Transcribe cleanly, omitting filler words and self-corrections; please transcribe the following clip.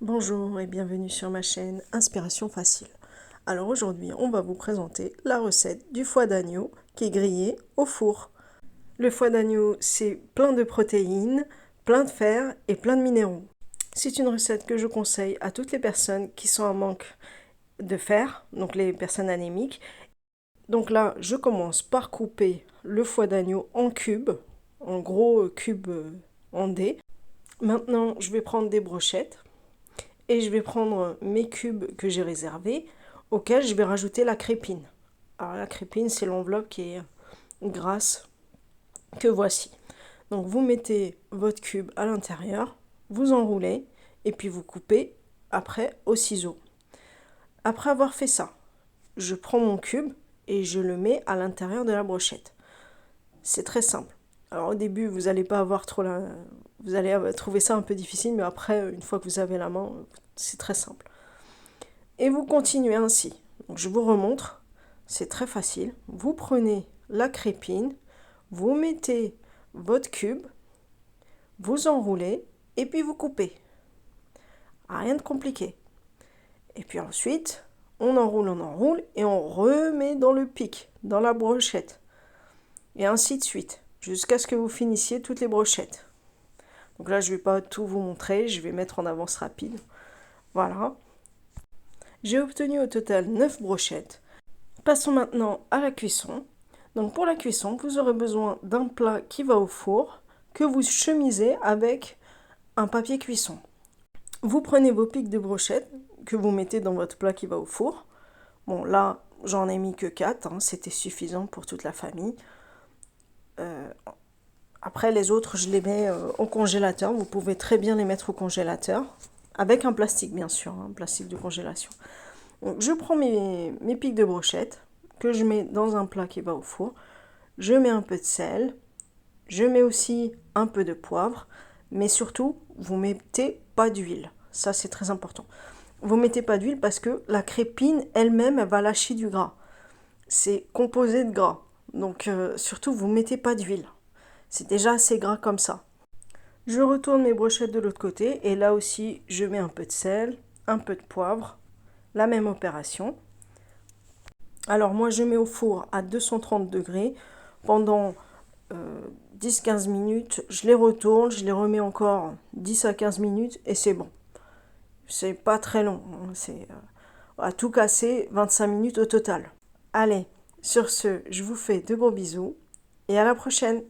Bonjour et bienvenue sur ma chaîne Inspiration Facile. Alors aujourd'hui, on va vous présenter la recette du foie d'agneau qui est grillé au four. Le foie d'agneau, c'est plein de protéines, plein de fer et plein de minéraux. C'est une recette que je conseille à toutes les personnes qui sont en manque de fer, donc les personnes anémiques. Donc là, je commence par couper le foie d'agneau en cubes, en gros cubes en dés. Maintenant, je vais prendre des brochettes. Et je vais prendre mes cubes que j'ai réservés, auxquels je vais rajouter la crépine. Alors la crépine, c'est l'enveloppe qui est grasse que voici. Donc vous mettez votre cube à l'intérieur, vous enroulez et puis vous coupez après au ciseau. Après avoir fait ça, je prends mon cube et je le mets à l'intérieur de la brochette. C'est très simple. Alors au début, vous n'allez pas avoir trop la... Vous allez trouver ça un peu difficile, mais après, une fois que vous avez la main, c'est très simple. Et vous continuez ainsi. Donc je vous remontre, c'est très facile. Vous prenez la crépine, vous mettez votre cube, vous enroulez et puis vous coupez. Rien de compliqué. Et puis ensuite, on enroule et on remet dans le pic, dans la brochette. Et ainsi de suite, jusqu'à ce que vous finissiez toutes les brochettes. Donc là, je ne vais pas tout vous montrer, je vais mettre en avance rapide. Voilà. J'ai obtenu au total 9 brochettes. Passons maintenant à la cuisson. Donc pour la cuisson, vous aurez besoin d'un plat qui va au four que vous chemisez avec un papier cuisson. Vous prenez vos pics de brochettes que vous mettez dans votre plat qui va au four. Bon là, j'en ai mis que 4, c'était suffisant pour toute la famille. Après les autres, je les mets au congélateur. Vous pouvez très bien les mettre au congélateur, avec un plastique bien sûr, un plastique de congélation. Donc, je prends mes pics de brochettes que je mets dans un plat qui va au four. Je mets un peu de sel, je mets aussi un peu de poivre, mais surtout, vous mettez pas d'huile. Ça, c'est très important. Vous mettez pas d'huile parce que la crépine elle-même, elle va lâcher du gras. C'est composé de gras. Donc, surtout, vous mettez pas d'huile. C'est déjà assez gras comme ça. Je retourne mes brochettes de l'autre côté et là aussi, je mets un peu de sel, un peu de poivre, la même opération. Alors moi, je mets au four à 230 degrés pendant 10-15 minutes. Je les retourne, je les remets encore 10 à 15 minutes et c'est bon. C'est pas très long, c'est à tout casser 25 minutes au total. Allez, sur ce, je vous fais de gros bisous et à la prochaine.